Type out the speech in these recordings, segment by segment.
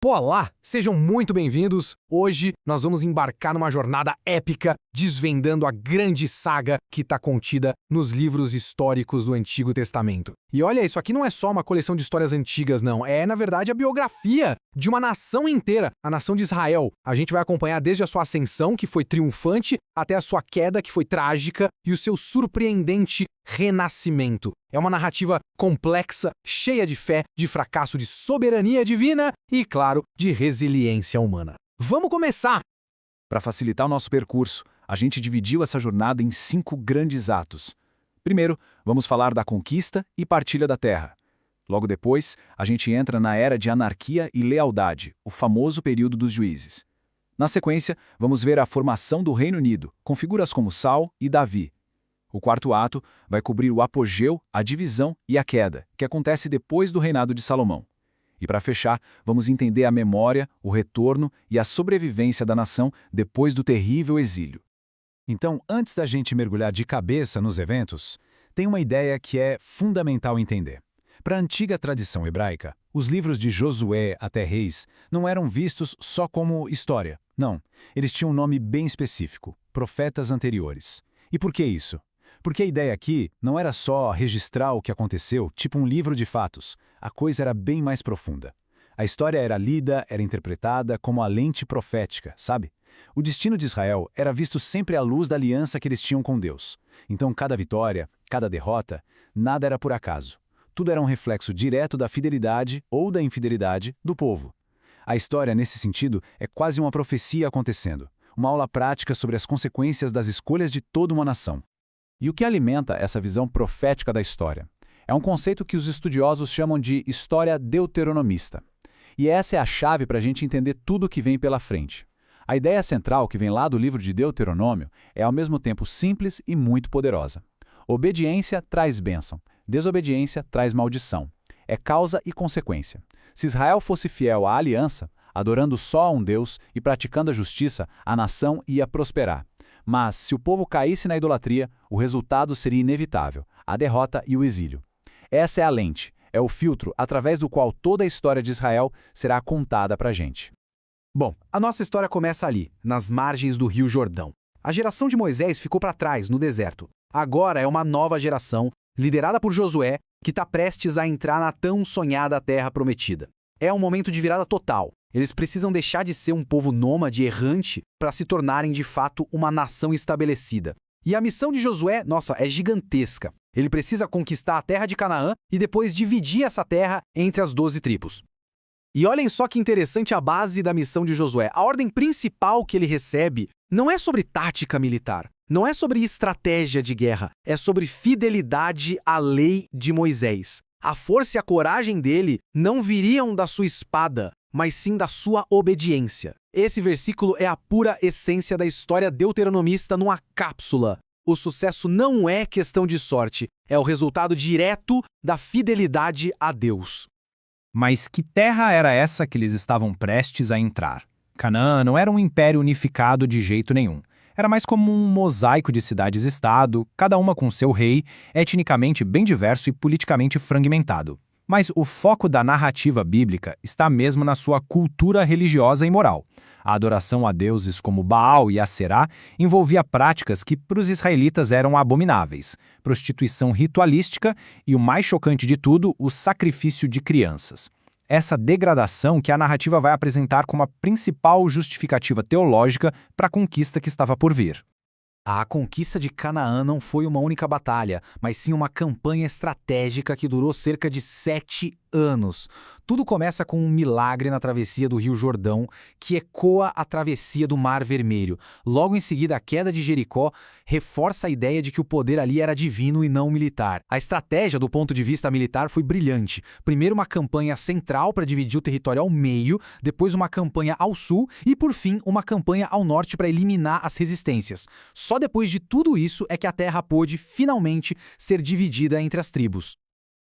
Olá, sejam muito bem-vindos. Hoje nós vamos embarcar numa jornada épica, desvendando a grande saga que está contida nos livros históricos do Antigo Testamento. E olha, isso aqui não é só uma coleção de histórias antigas, não. É, na verdade, a biografia de uma nação inteira, a nação de Israel. A gente vai acompanhar desde a sua ascensão, que foi triunfante, até a sua queda, que foi trágica, e o seu surpreendente renascimento. É uma narrativa complexa, cheia de fé, de fracasso, de soberania divina e, claro, de resiliência humana. Vamos começar! Para facilitar o nosso percurso, a gente dividiu essa jornada em 5 grandes atos. Primeiro, vamos falar da conquista e partilha da terra. Logo depois, a gente entra na era de anarquia e lealdade, o famoso período dos juízes. Na sequência, vamos ver a formação do Reino Unido, com figuras como Saul e Davi. O quarto ato vai cobrir o apogeu, a divisão e a queda, que acontece depois do reinado de Salomão. E para fechar, vamos entender a memória, o retorno e a sobrevivência da nação depois do terrível exílio. Então, antes da gente mergulhar de cabeça nos eventos, tem uma ideia que é fundamental entender. Para a antiga tradição hebraica, os livros de Josué até Reis não eram vistos só como história. Não, eles tinham um nome bem específico, profetas anteriores. E por que isso? Porque a ideia aqui não era só registrar o que aconteceu, tipo um livro de fatos. A coisa era bem mais profunda. A história era lida, era interpretada como a lente profética, sabe? O destino de Israel era visto sempre à luz da aliança que eles tinham com Deus. Então, cada vitória, cada derrota, nada era por acaso. Tudo era um reflexo direto da fidelidade ou da infidelidade do povo. A história, nesse sentido, é quase uma profecia acontecendo. Uma aula prática sobre as consequências das escolhas de toda uma nação. E o que alimenta essa visão profética da história? É um conceito que os estudiosos chamam de história deuteronomista. E essa é a chave para a gente entender tudo o que vem pela frente. A ideia central que vem lá do livro de Deuteronômio é ao mesmo tempo simples e muito poderosa. Obediência traz bênção, desobediência traz maldição. É causa e consequência. Se Israel fosse fiel à aliança, adorando só a um Deus e praticando a justiça, a nação ia prosperar. Mas, se o povo caísse na idolatria, o resultado seria inevitável, a derrota e o exílio. Essa é a lente, é o filtro através do qual toda a história de Israel será contada para a gente. Bom, a nossa história começa ali, nas margens do Rio Jordão. A geração de Moisés ficou para trás, no deserto. Agora é uma nova geração, liderada por Josué, que está prestes a entrar na tão sonhada Terra Prometida. É um momento de virada total. Eles precisam deixar de ser um povo nômade errante para se tornarem de fato uma nação estabelecida. E a missão de Josué, nossa, é gigantesca. Ele precisa conquistar a terra de Canaã e depois dividir essa terra entre as 12 tribos. E olhem só que interessante a base da missão de Josué. A ordem principal que ele recebe não é sobre tática militar, não é sobre estratégia de guerra, é sobre fidelidade à lei de Moisés. A força e a coragem dele não viriam da sua espada, mas sim da sua obediência. Esse versículo é a pura essência da história deuteronomista numa cápsula. O sucesso não é questão de sorte, é o resultado direto da fidelidade a Deus. Mas que terra era essa que eles estavam prestes a entrar? Canaã não era um império unificado de jeito nenhum. Era mais como um mosaico de cidades-estado, cada uma com seu rei, etnicamente bem diverso e politicamente fragmentado. Mas o foco da narrativa bíblica está mesmo na sua cultura religiosa e moral. A adoração a deuses como Baal e Aserá envolvia práticas que para os israelitas eram abomináveis, prostituição ritualística e, o mais chocante de tudo, o sacrifício de crianças. Essa degradação que a narrativa vai apresentar como a principal justificativa teológica para a conquista que estava por vir. A conquista de Canaã não foi uma única batalha, mas sim uma campanha estratégica que durou cerca de 7 anos. Tudo começa com um milagre na travessia do Rio Jordão, que ecoa a travessia do Mar Vermelho. Logo em seguida, a queda de Jericó reforça a ideia de que o poder ali era divino e não militar. A estratégia do ponto de vista militar foi brilhante. Primeiro uma campanha central para dividir o território ao meio, depois uma campanha ao sul e, por fim, uma campanha ao norte para eliminar as resistências. Só depois de tudo isso é que a terra pôde, finalmente, ser dividida entre as tribos.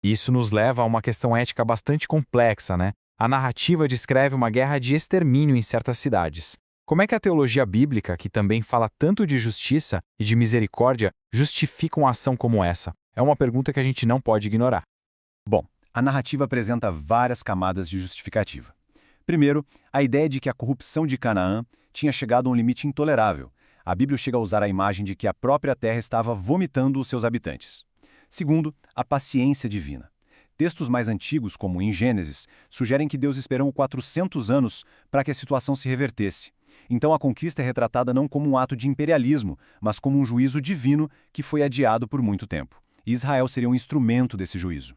Isso nos leva a uma questão ética bastante complexa, né? A narrativa descreve uma guerra de extermínio em certas cidades. Como é que a teologia bíblica, que também fala tanto de justiça e de misericórdia, justifica uma ação como essa? É uma pergunta que a gente não pode ignorar. Bom, a narrativa apresenta várias camadas de justificativa. Primeiro, a ideia de que a corrupção de Canaã tinha chegado a um limite intolerável. A Bíblia chega a usar a imagem de que a própria terra estava vomitando os seus habitantes. Segundo, a paciência divina. Textos mais antigos, como em Gênesis, sugerem que Deus esperou 400 anos para que a situação se revertesse. Então a conquista é retratada não como um ato de imperialismo, mas como um juízo divino que foi adiado por muito tempo. E Israel seria um instrumento desse juízo.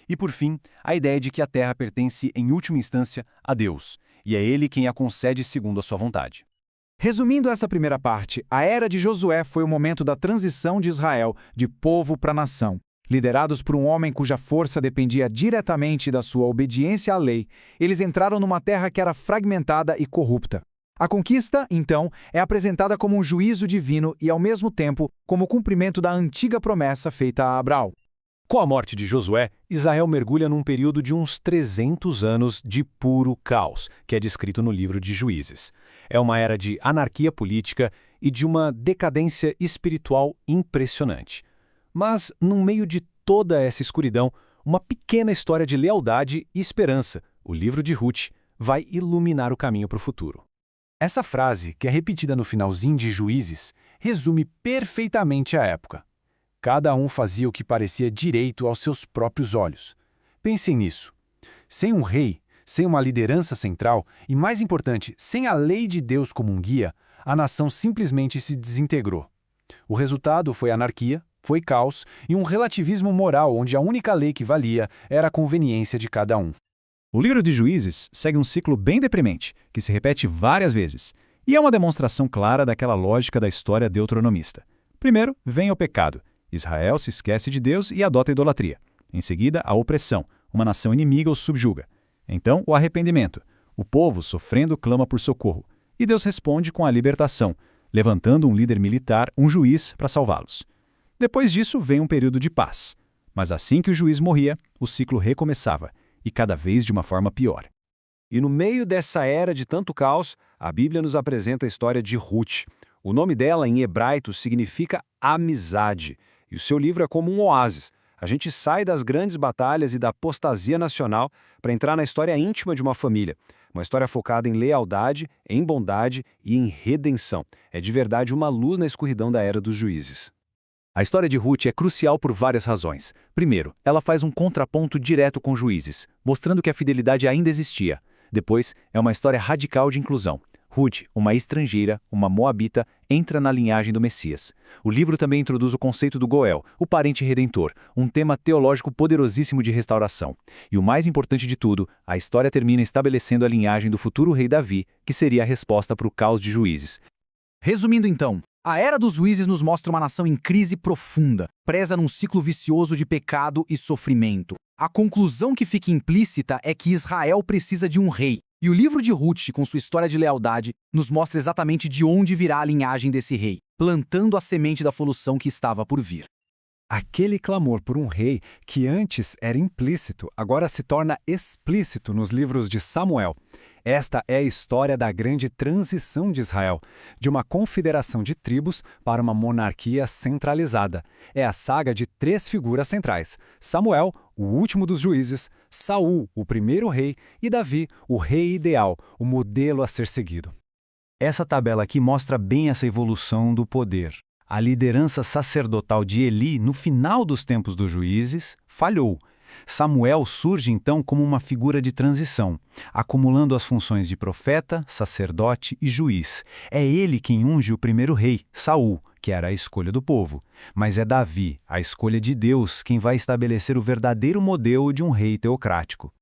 E por fim, a ideia de que a terra pertence, em última instância, a Deus, e é Ele quem a concede segundo a sua vontade. Resumindo essa primeira parte, a era de Josué foi o momento da transição de Israel de povo para nação. Liderados por um homem cuja força dependia diretamente da sua obediência à lei, eles entraram numa terra que era fragmentada e corrupta. A conquista, então, é apresentada como um juízo divino e, ao mesmo tempo, como o cumprimento da antiga promessa feita a Abraão. Com a morte de Josué, Israel mergulha num período de uns 300 anos de puro caos, que é descrito no livro de Juízes. É uma era de anarquia política e de uma decadência espiritual impressionante. Mas, no meio de toda essa escuridão, uma pequena história de lealdade e esperança, o livro de Ruth, vai iluminar o caminho para o futuro. Essa frase, que é repetida no finalzinho de Juízes, resume perfeitamente a época. Cada um fazia o que parecia direito aos seus próprios olhos. Pensem nisso. Sem um rei, sem uma liderança central e, mais importante, sem a lei de Deus como um guia, a nação simplesmente se desintegrou. O resultado foi anarquia, foi caos e um relativismo moral onde a única lei que valia era a conveniência de cada um. O livro de Juízes segue um ciclo bem deprimente, que se repete várias vezes, e é uma demonstração clara daquela lógica da história deuteronomista. Primeiro, vem o pecado. Israel se esquece de Deus e adota a idolatria. Em seguida, a opressão. Uma nação inimiga os subjuga. Então, o arrependimento. O povo, sofrendo, clama por socorro. E Deus responde com a libertação, levantando um líder militar, um juiz, para salvá-los. Depois disso, vem um período de paz. Mas assim que o juiz morria, o ciclo recomeçava, e cada vez de uma forma pior. E no meio dessa era de tanto caos, a Bíblia nos apresenta a história de Ruth. O nome dela, em hebraico, significa amizade. E o seu livro é como um oásis. A gente sai das grandes batalhas e da apostasia nacional para entrar na história íntima de uma família. Uma história focada em lealdade, em bondade e em redenção. É de verdade uma luz na escuridão da era dos juízes. A história de Ruth é crucial por várias razões. Primeiro, ela faz um contraponto direto com Juízes, mostrando que a fidelidade ainda existia. Depois, é uma história radical de inclusão. Ruth, uma estrangeira, uma moabita, entra na linhagem do Messias. O livro também introduz o conceito do Goel, o parente redentor, um tema teológico poderosíssimo de restauração. E o mais importante de tudo, a história termina estabelecendo a linhagem do futuro rei Davi, que seria a resposta para o caos de Juízes. Resumindo então, a Era dos Juízes nos mostra uma nação em crise profunda, presa num ciclo vicioso de pecado e sofrimento. A conclusão que fica implícita é que Israel precisa de um rei. E o livro de Ruth, com sua história de lealdade, nos mostra exatamente de onde virá a linhagem desse rei, plantando a semente da solução que estava por vir. Aquele clamor por um rei que antes era implícito, agora se torna explícito nos livros de Samuel. Esta é a história da grande transição de Israel, de uma confederação de tribos para uma monarquia centralizada. É a saga de 3 figuras centrais: Samuel, o último dos juízes, Saul, o primeiro rei, e Davi, o rei ideal, o modelo a ser seguido. Essa tabela aqui mostra bem essa evolução do poder. A liderança sacerdotal de Eli, no final dos tempos dos juízes, falhou. Samuel surge então como uma figura de transição, acumulando as funções de profeta, sacerdote e juiz. É ele quem unge o primeiro rei, Saul, que era a escolha do povo. Mas é Davi, a escolha de Deus, quem vai estabelecer o verdadeiro modelo de um rei teocrático.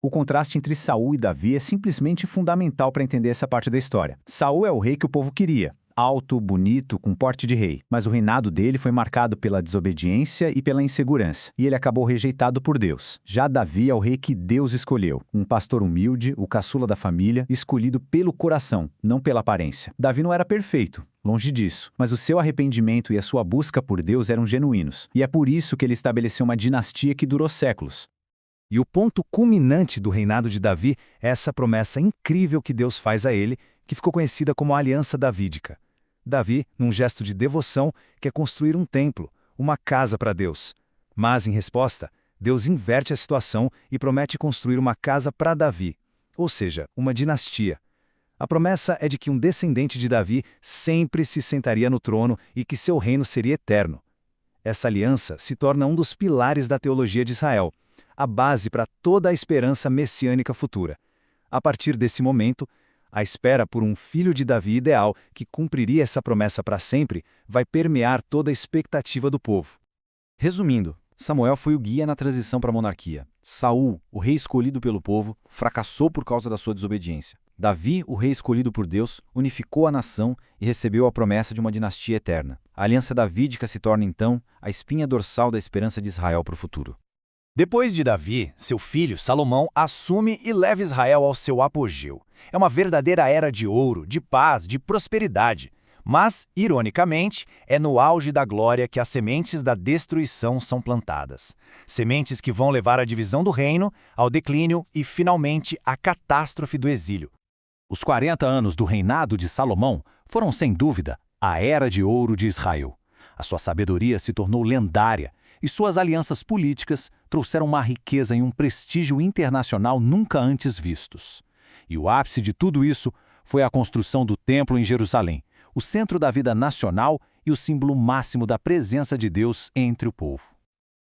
O contraste entre Saul e Davi é simplesmente fundamental para entender essa parte da história. Saul é o rei que o povo queria. Alto, bonito, com porte de rei. Mas o reinado dele foi marcado pela desobediência e pela insegurança, e ele acabou rejeitado por Deus. Já Davi é o rei que Deus escolheu, um pastor humilde, o caçula da família, escolhido pelo coração, não pela aparência. Davi não era perfeito, longe disso, mas o seu arrependimento e a sua busca por Deus eram genuínos, e é por isso que ele estabeleceu uma dinastia que durou séculos. E o ponto culminante do reinado de Davi é essa promessa incrível que Deus faz a ele, que ficou conhecida como a Aliança Davídica. Davi, num gesto de devoção, quer construir um templo, uma casa para Deus. Mas, em resposta, Deus inverte a situação e promete construir uma casa para Davi. ou seja, uma dinastia. A promessa é de que um descendente de Davi sempre se sentaria no trono e que seu reino seria eterno. Essa aliança se torna um dos pilares da teologia de Israel, a base para toda a esperança messiânica futura. A partir desse momento, a espera por um filho de Davi ideal que cumpriria essa promessa para sempre vai permear toda a expectativa do povo. Resumindo, Samuel foi o guia na transição para a monarquia. Saul, o rei escolhido pelo povo, fracassou por causa da sua desobediência. Davi, o rei escolhido por Deus, unificou a nação e recebeu a promessa de uma dinastia eterna. A aliança davídica se torna, então, a espinha dorsal da esperança de Israel para o futuro. Depois de Davi, seu filho Salomão assume e leva Israel ao seu apogeu. É uma verdadeira era de ouro, de paz, de prosperidade. Mas, ironicamente, é no auge da glória que as sementes da destruição são plantadas. Sementes que vão levar à divisão do reino, ao declínio e, finalmente, à catástrofe do exílio. Os 40 anos do reinado de Salomão foram, sem dúvida, a era de ouro de Israel. A sua sabedoria se tornou lendária e suas alianças políticas trouxeram uma riqueza e um prestígio internacional nunca antes vistos. E o ápice de tudo isso foi a construção do templo em Jerusalém, o centro da vida nacional e o símbolo máximo da presença de Deus entre o povo.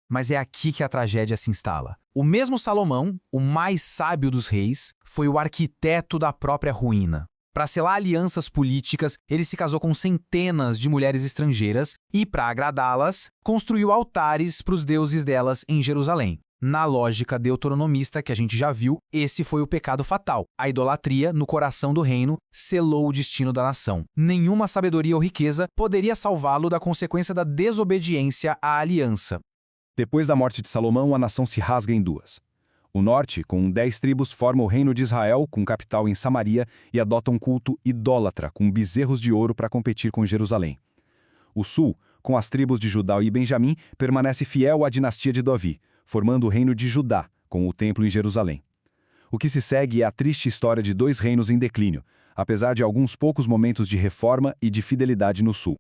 Mas é aqui que a tragédia se instala. O mesmo Salomão, o mais sábio dos reis, foi o arquiteto da própria ruína. Para selar alianças políticas, ele se casou com centenas de mulheres estrangeiras e, para agradá-las, construiu altares para os deuses delas em Jerusalém. Na lógica deuteronomista que a gente já viu, esse foi o pecado fatal. A idolatria, no coração do reino, selou o destino da nação. Nenhuma sabedoria ou riqueza poderia salvá-lo da consequência da desobediência à aliança. Depois da morte de Salomão, a nação se rasga em duas. O norte, com 10 tribos, forma o reino de Israel, com capital em Samaria, e adota um culto idólatra, com bezerros de ouro para competir com Jerusalém. O sul, com as tribos de Judá e Benjamim, permanece fiel à dinastia de Davi, formando o reino de Judá, com o templo em Jerusalém. O que se segue é a triste história de 2 reinos em declínio, apesar de alguns poucos momentos de reforma e de fidelidade no sul.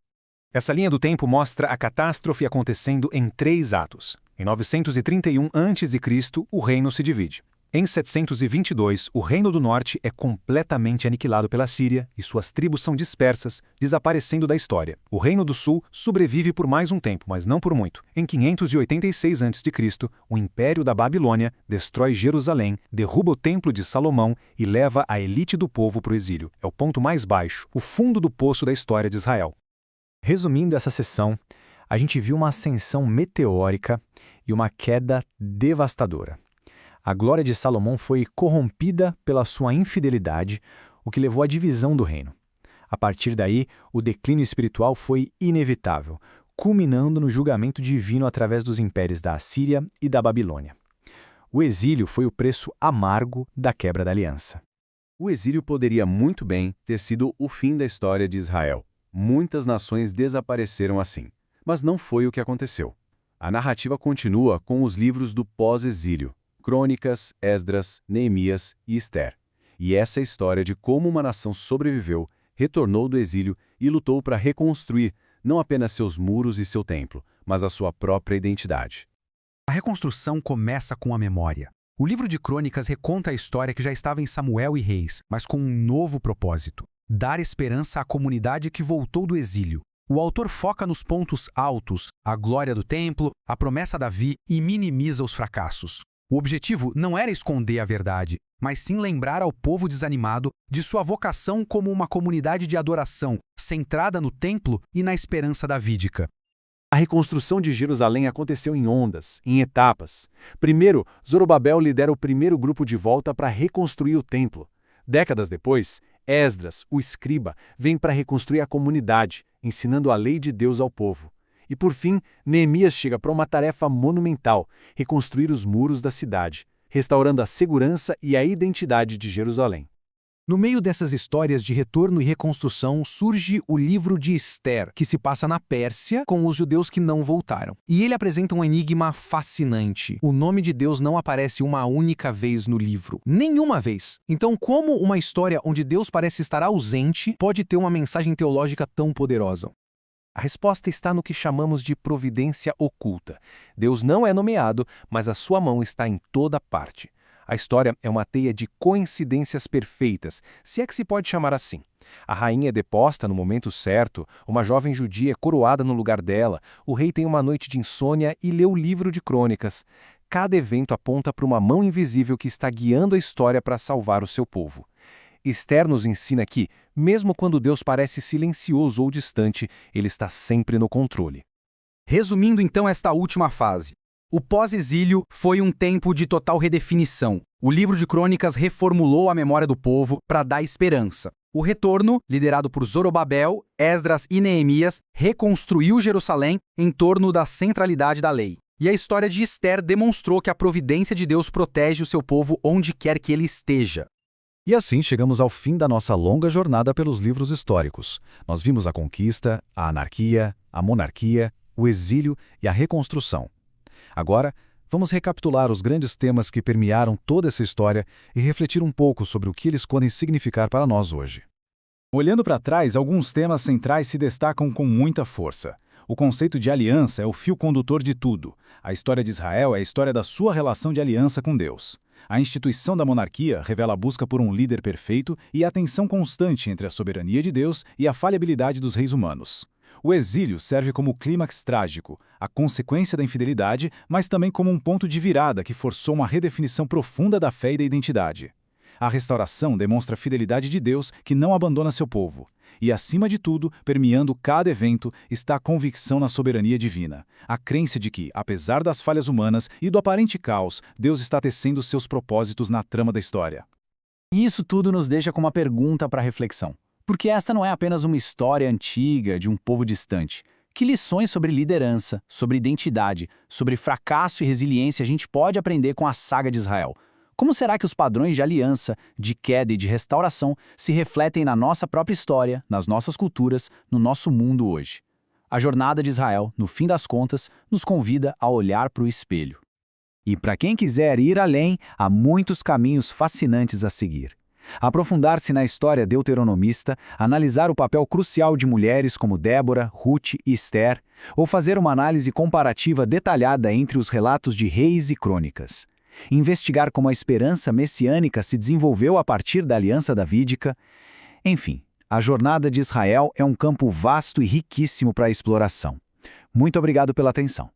Essa linha do tempo mostra a catástrofe acontecendo em 3 atos. Em 931 a.C., o reino se divide. Em 722, o Reino do Norte é completamente aniquilado pela Síria e suas tribos são dispersas, desaparecendo da história. O Reino do Sul sobrevive por mais um tempo, mas não por muito. Em 586 a.C., o Império da Babilônia destrói Jerusalém, derruba o Templo de Salomão e leva a elite do povo para o exílio. É o ponto mais baixo, o fundo do poço da história de Israel. Resumindo essa sessão, a gente viu uma ascensão meteórica e uma queda devastadora. A glória de Salomão foi corrompida pela sua infidelidade, o que levou à divisão do reino. A partir daí, o declínio espiritual foi inevitável, culminando no julgamento divino através dos impérios da Assíria e da Babilônia. O exílio foi o preço amargo da quebra da aliança. O exílio poderia muito bem ter sido o fim da história de Israel. Muitas nações desapareceram assim, mas não foi o que aconteceu. A narrativa continua com os livros do pós-exílio, Crônicas, Esdras, Neemias e Ester. E essa é a história de como uma nação sobreviveu, retornou do exílio e lutou para reconstruir não apenas seus muros e seu templo, mas a sua própria identidade. A reconstrução começa com a memória. O livro de Crônicas reconta a história que já estava em Samuel e Reis, mas com um novo propósito: dar esperança à comunidade que voltou do exílio. O autor foca nos pontos altos, a glória do templo, a promessa a Davi e minimiza os fracassos. O objetivo não era esconder a verdade, mas sim lembrar ao povo desanimado de sua vocação como uma comunidade de adoração, centrada no templo e na esperança davídica. A reconstrução de Jerusalém aconteceu em ondas, em etapas. Primeiro, Zorobabel lidera o primeiro grupo de volta para reconstruir o templo. Décadas depois, Esdras, o escriba, vem para reconstruir a comunidade, ensinando a lei de Deus ao povo. E por fim, Neemias chega para uma tarefa monumental: reconstruir os muros da cidade, restaurando a segurança e a identidade de Jerusalém. No meio dessas histórias de retorno e reconstrução surge o livro de Ester, que se passa na Pérsia com os judeus que não voltaram. E ele apresenta um enigma fascinante. O nome de Deus não aparece uma única vez no livro. Nenhuma vez. Então, como uma história onde Deus parece estar ausente pode ter uma mensagem teológica tão poderosa? A resposta está no que chamamos de providência oculta. Deus não é nomeado, mas a sua mão está em toda parte. A história é uma teia de coincidências perfeitas, se é que se pode chamar assim. A rainha é deposta no momento certo, uma jovem judia é coroada no lugar dela, o rei tem uma noite de insônia e lê o livro de crônicas. Cada evento aponta para uma mão invisível que está guiando a história para salvar o seu povo. Esther nos ensina que, mesmo quando Deus parece silencioso ou distante, ele está sempre no controle. Resumindo então esta última fase. O pós-exílio foi um tempo de total redefinição. O livro de crônicas reformulou a memória do povo para dar esperança. O retorno, liderado por Zorobabel, Esdras e Neemias, reconstruiu Jerusalém em torno da centralidade da lei. E a história de Esther demonstrou que a providência de Deus protege o seu povo onde quer que ele esteja. E assim chegamos ao fim da nossa longa jornada pelos livros históricos. Nós vimos a conquista, a anarquia, a monarquia, o exílio e a reconstrução. Agora, vamos recapitular os grandes temas que permearam toda essa história e refletir um pouco sobre o que eles podem significar para nós hoje. Olhando para trás, alguns temas centrais se destacam com muita força. O conceito de aliança é o fio condutor de tudo. A história de Israel é a história da sua relação de aliança com Deus. A instituição da monarquia revela a busca por um líder perfeito e a tensão constante entre a soberania de Deus e a falhabilidade dos reis humanos. O exílio serve como clímax trágico, a consequência da infidelidade, mas também como um ponto de virada que forçou uma redefinição profunda da fé e da identidade. A restauração demonstra a fidelidade de Deus que não abandona seu povo. E, acima de tudo, permeando cada evento, está a convicção na soberania divina. A crença de que, apesar das falhas humanas e do aparente caos, Deus está tecendo seus propósitos na trama da história. E isso tudo nos deixa com uma pergunta para reflexão. Porque esta não é apenas uma história antiga de um povo distante. Que lições sobre liderança, sobre identidade, sobre fracasso e resiliência a gente pode aprender com a saga de Israel? Como será que os padrões de aliança, de queda e de restauração se refletem na nossa própria história, nas nossas culturas, no nosso mundo hoje? A jornada de Israel, no fim das contas, nos convida a olhar para o espelho. E para quem quiser ir além, há muitos caminhos fascinantes a seguir. Aprofundar-se na história deuteronomista, analisar o papel crucial de mulheres como Débora, Ruth e Esther, ou fazer uma análise comparativa detalhada entre os relatos de reis e crônicas. Investigar como a esperança messiânica se desenvolveu a partir da aliança davídica. Enfim, a jornada de Israel é um campo vasto e riquíssimo para a exploração. Muito obrigado pela atenção.